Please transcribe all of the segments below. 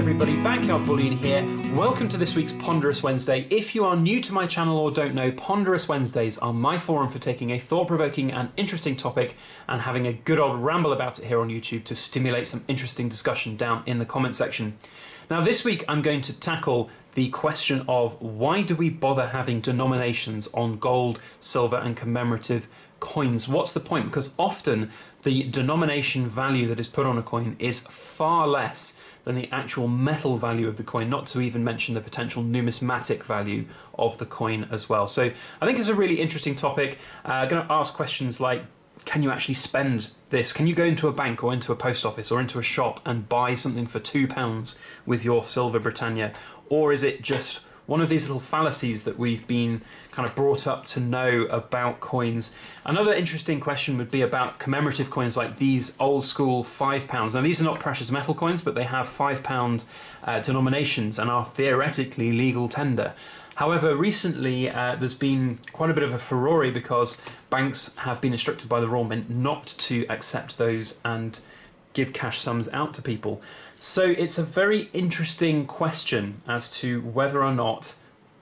everybody, Backyard Bullion here. Welcome to this week's Ponderous Wednesday. If you are new to my channel or don't know, Ponderous Wednesdays are my forum for taking a thought-provoking and interesting topic and having a good old ramble about it here on YouTube to stimulate some interesting discussion down in the comment section. Now this week I'm going to tackle the question of why do we bother having denominations on gold, silver and commemorative coins? What's the point? Because often the denomination value that is put on a coin is far less than the actual metal value of the coin, not to even mention the potential numismatic value of the coin as well. So I think it's a really interesting topic. I'm going to ask questions like, can you actually spend this? Can you go into a bank or into a post office or into a shop and buy something for £2 with your silver Britannia? Or is it just one of these little fallacies that we've been kind of brought up to know about coins? Another interesting question would be about commemorative coins like these old school £5. Now these are not precious metal coins, but they have £5 denominations and are theoretically legal tender. However, recently there's been quite a bit of a furore because banks have been instructed by the Royal Mint not to accept those and give cash sums out to people. So it's a very interesting question as to whether or not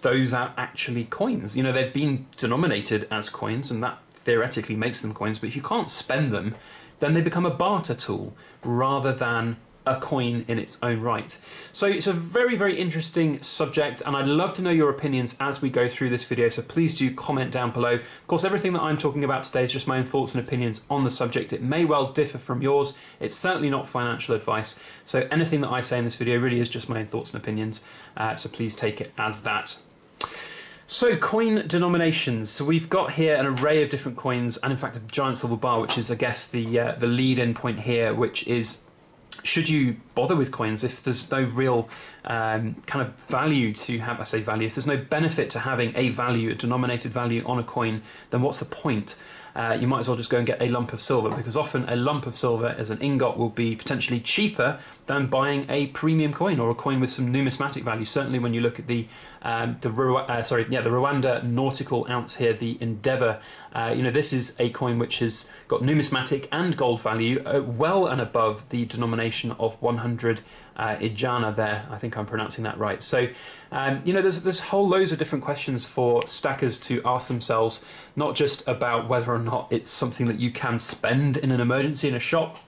those are actually coins. You know, they've been denominated as coins and that theoretically makes them coins, but if you can't spend them, then they become a barter tool rather than a coin in its own right. So it's a very, very interesting subject and I'd love to know your opinions as we go through this video, so please do comment down below. Of course, everything that I'm talking about today is just my own thoughts and opinions on the subject. It may well differ from yours. It's certainly not financial advice, so anything that I say in this video really is just my own thoughts and opinions, so please take it as that. So coin denominations. So we've got here an array of different coins and in fact a giant silver bar, which is I guess the lead-in point here, which is, should you bother with coins if there's no real kind of value to have? I say value, if there's no benefit to having a value, a denominated value on a coin, then what's the point? You might as well just go and get a lump of silver, because often a lump of silver as an ingot will be potentially cheaper than buying a premium coin or a coin with some numismatic value. Certainly when you look at the Rwanda nautical ounce here, the Endeavour, you know, this is a coin which has got numismatic and gold value well and above the denomination of 100 Ijana there. I think I'm pronouncing that right. So you know, there's whole loads of different questions for stackers to ask themselves, not just about whether or not it's something that you can spend in an emergency in a shop.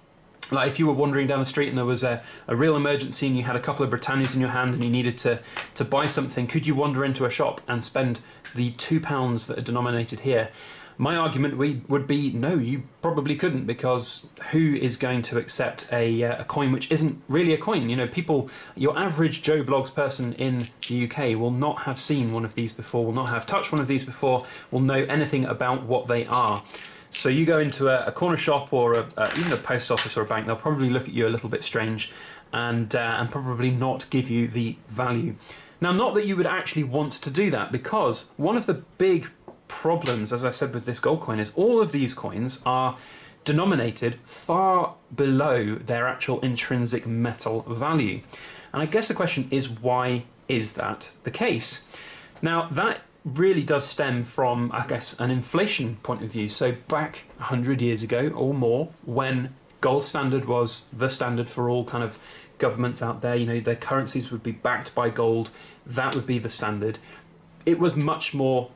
Like if you were wandering down the street and there was a real emergency and you had a couple of Britannias in your hand and you needed to buy something, could you wander into a shop and spend the £2 that are denominated here? My argument would be no, you probably couldn't, because who is going to accept a coin which isn't really a coin? You know, people, your average Joe Blogs person in the UK will not have seen one of these before, will not have touched one of these before, will know anything about what they are. So you go into a corner shop or even a post office or a bank, they'll probably look at you a little bit strange and probably not give you the value. Now, not that you would actually want to do that, because one of the big problems, as I've said with this gold coin, is all of these coins are denominated far below their actual intrinsic metal value. And I guess the question is, why is that the case? Now, that really does stem from, I guess, an inflation point of view. So back 100 years ago or more, when gold standard was the standard for all kind of governments out there, you know, their currencies would be backed by gold, that would be the standard. It was much more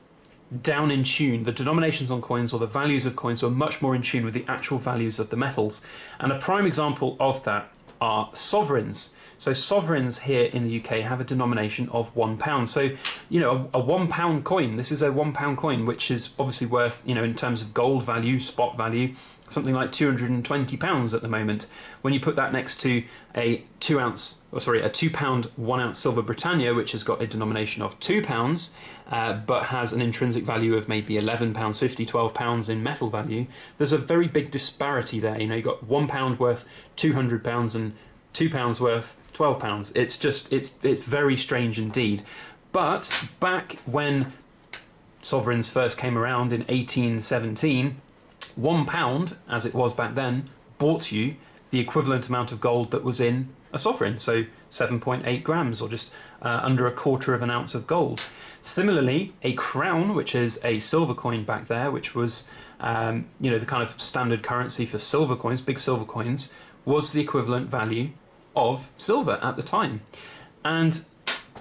down in tune. The denominations on coins, or the values of coins, were much more in tune with the actual values of the metals. And a prime example of that are sovereigns. So sovereigns here in the UK have a denomination of £1. So, you know, a £1 coin, this is a £1 coin, which is obviously worth, you know, in terms of gold value, spot value, something like £220 at the moment. When you put that next to a £2 1 ounce silver Britannia, which has got a denomination of £2, but has an intrinsic value of maybe £11, £50, £12 in metal value, there's a very big disparity there. You know, you've got £1 worth £200 and £2 worth £12. It's just, it's very strange indeed. But back when sovereigns first came around in 1817, £1, as it was back then, bought you the equivalent amount of gold that was in a sovereign, so 7.8 grams, or just under a quarter of an ounce of gold. Similarly, a crown, which is a silver coin back there, which was you know, the kind of standard currency for silver coins, big silver coins, was the equivalent value of silver at the time. And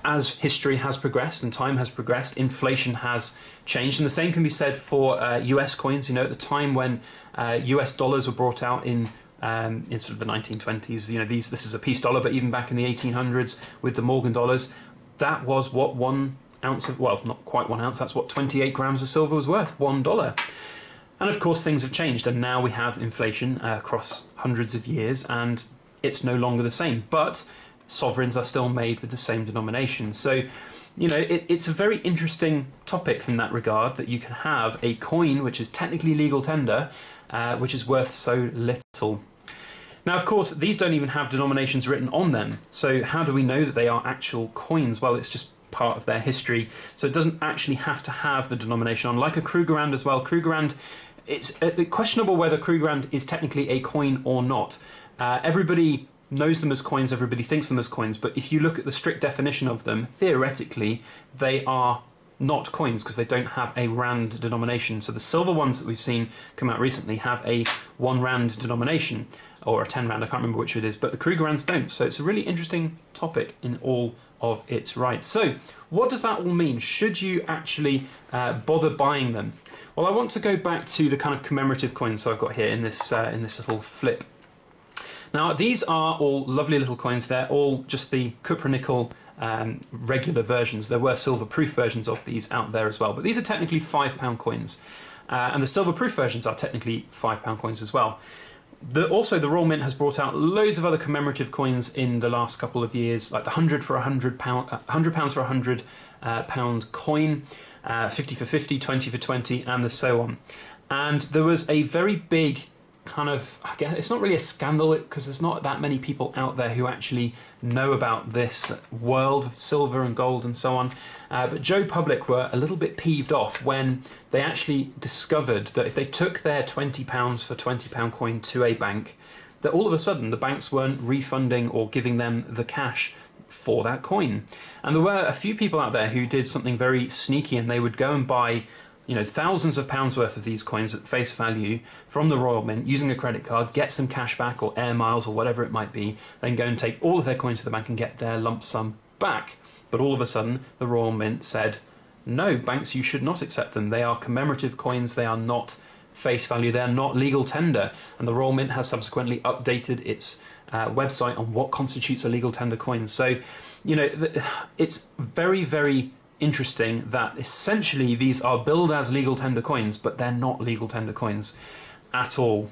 as history has progressed and time has progressed, inflation has changed. And the same can be said for US coins. You know, at the time when US dollars were brought out in sort of the 1920s, you know, this is a peace dollar, but even back in the 1800s with the Morgan dollars, that was what 1 ounce of, well, not quite 1 ounce, that's what 28 grams of silver was worth, $1. And of course things have changed, and now we have inflation across hundreds of years, and it's no longer the same. But sovereigns are still made with the same denomination. So, you know, it's a very interesting topic from that regard, that you can have a coin which is technically legal tender, which is worth so little. Now, of course, these don't even have denominations written on them. So how do we know that they are actual coins? Well, it's just part of their history. So it doesn't actually have to have the denomination on, like a Krugerrand as well. Krugerrand, it's questionable whether Krugerrand is technically a coin or not. Everybody knows them as coins, everybody thinks them as coins, but if you look at the strict definition of them, theoretically, they are not coins because they don't have a rand denomination. So the silver ones that we've seen come out recently have a 1 rand denomination, or a 10 rand, I can't remember which it is, but the Krugerrands don't. So it's a really interesting topic in all of its rights. So what does that all mean? Should you actually bother buying them? Well, I want to go back to the kind of commemorative coins so I've got here in this little flip. Now, these are all lovely little coins. They're all just the cupronickel regular versions. There were silver-proof versions of these out there as well, but these are technically £5 coins. And the silver-proof versions are technically £5 coins as well. Also, the Royal Mint has brought out loads of other commemorative coins in the last couple of years, like the 100 for £100, £100 for £100 coin, 50 for 50, 20 for 20, and so on. And there was a very big kind of, I guess it's not really a scandal because there's not that many people out there who actually know about this world of silver and gold and so on. But Joe Public were a little bit peeved off when they actually discovered that if they took their £20 for £20 coin to a bank, that all of a sudden the banks weren't refunding or giving them the cash for that coin. And there were a few people out there who did something very sneaky, and they would go and buy, you know, thousands of pounds worth of these coins at face value from the Royal Mint using a credit card, get some cash back or air miles or whatever it might be, then go and take all of their coins to the bank and get their lump sum back. But all of a sudden, the Royal Mint said, no, banks, you should not accept them. They are commemorative coins. They are not face value. They are not legal tender. And the Royal Mint has subsequently updated its website on what constitutes a legal tender coin. So, you know, it's very, very interesting that essentially these are billed as legal tender coins, but they're not legal tender coins at all.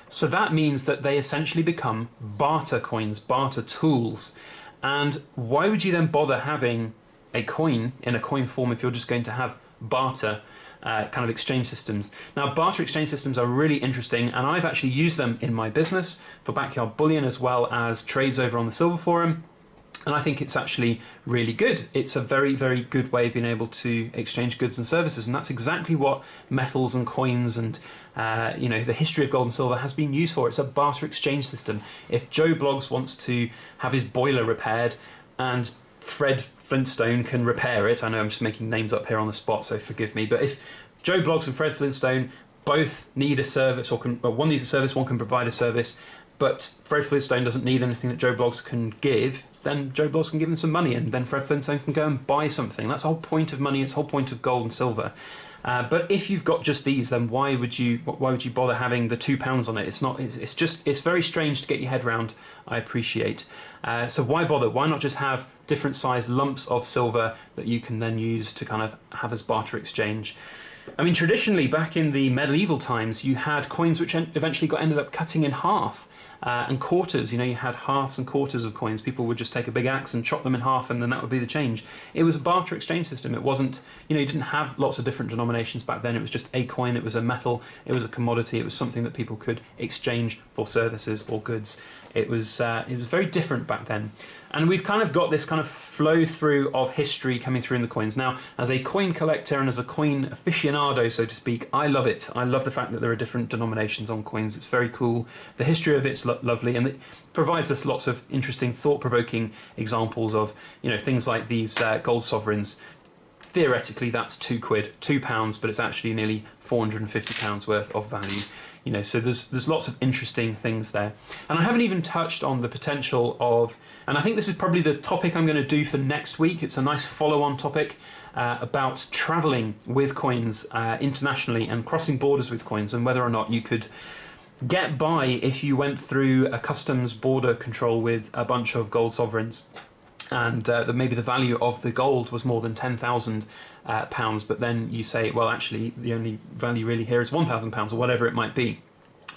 So that means that they essentially become barter coins, barter tools. And why would you then bother having a coin in a coin form if you're just going to have barter kind of exchange systems? Now, barter exchange systems are really interesting, and I've actually used them in my business for Backyard Bullion as well as trades over on the Silver Forum. And I think it's actually really good. It's a very, very good way of being able to exchange goods and services. And that's exactly what metals and coins and, you know, the history of gold and silver has been used for. It's a barter exchange system. If Joe Bloggs wants to have his boiler repaired and Fred Flintstone can repair it, I know I'm just making names up here on the spot, so forgive me, but if Joe Bloggs and Fred Flintstone both need a service, or one needs a service, one can provide a service, but Fred Flintstone doesn't need anything that Joe Bloggs can give, then Joe Bloggs can give him some money, and then Fred Flintstone can go and buy something. That's the whole point of money. It's the whole point of gold and silver. But if you've got just these, then why would you bother having the £2 on it? It's very strange to get your head round. I appreciate. So why bother? Why not just have different sized lumps of silver that you can then use to kind of have as barter exchange? I mean, traditionally, back in the medieval times, you had coins which eventually ended up cutting in half. And quarters, you know, you had halves and quarters of coins. People would just take a big axe and chop them in half, and then that would be the change. It was a barter exchange system. It wasn't, you know, you didn't have lots of different denominations back then. It was just a coin, it was a metal, it was a commodity, it was something that people could exchange for services or goods. It was very different back then. And we've kind of got this kind of flow through of history coming through in the coins. Now, as a coin collector and as a coin aficionado, so to speak, I love it. I love the fact that there are different denominations on coins. It's very cool. The history of it's lovely, and it provides us lots of interesting, thought-provoking examples of, you know, things like these gold sovereigns. Theoretically, that's £2, £2, but it's actually nearly £450 worth of value. You know, so there's lots of interesting things there. And I haven't even touched on the potential of, and I think this is probably the topic I'm going to do for next week. It's a nice follow-on topic about traveling with coins internationally and crossing borders with coins, and whether or not you could get by if you went through a customs border control with a bunch of gold sovereigns, and maybe the value of the gold was more than £10,000, but then you say, well, actually the only value really here is £1,000 or whatever it might be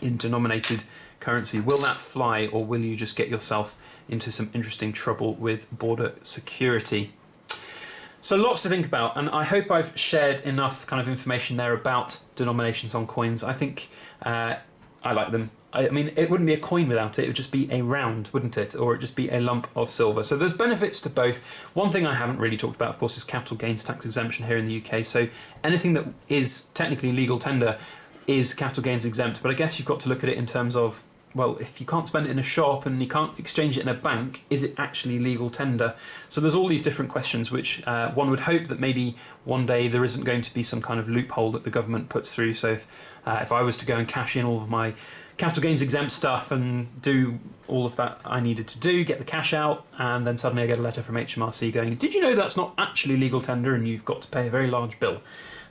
in denominated currency. Will that fly, or will you just get yourself into some interesting trouble with border security? So lots to think about, and I hope I've shared enough kind of information there about denominations on coins. I think I like them. I mean, it wouldn't be a coin without it. It would just be a round, wouldn't it? Or it'd just be a lump of silver. So there's benefits to both. One thing I haven't really talked about, of course, is capital gains tax exemption here in the UK. So anything that is technically legal tender is capital gains exempt. But I guess you've got to look at it in terms of, well, if you can't spend it in a shop and you can't exchange it in a bank, is it actually legal tender? So there's all these different questions which one would hope that maybe one day there isn't going to be some kind of loophole that the government puts through. So if I was to go and cash in all of my capital gains exempt stuff and do all of that I needed to do, get the cash out, and then suddenly I get a letter from HMRC going, did you know that's not actually legal tender and you've got to pay a very large bill?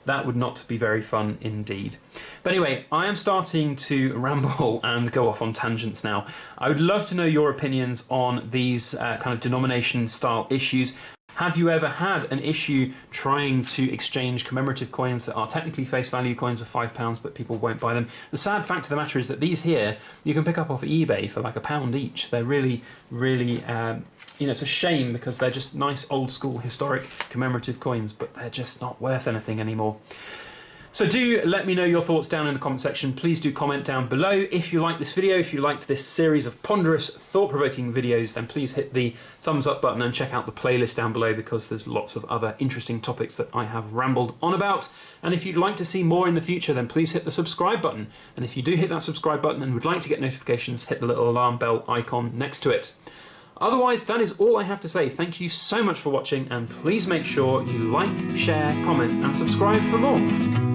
That would not be very fun indeed. But anyway, I am starting to ramble and go off on tangents now. I would love to know your opinions on these kind of denomination style issues. Have you ever had an issue trying to exchange commemorative coins that are technically face value coins of £5, but people won't buy them? The sad fact of the matter is that these here, you can pick up off eBay for like £1 each. They're really, really, it's a shame because they're just nice old school historic commemorative coins, but they're just not worth anything anymore. So do let me know your thoughts down in the comment section. Please do comment down below. If you like this video, if you liked this series of ponderous, thought-provoking videos, then please hit the thumbs up button and check out the playlist down below, because there's lots of other interesting topics that I have rambled on about. And if you'd like to see more in the future, then please hit the subscribe button. And if you do hit that subscribe button and would like to get notifications, hit the little alarm bell icon next to it. Otherwise, that is all I have to say. Thank you so much for watching, and please make sure you like, share, comment, and subscribe for more.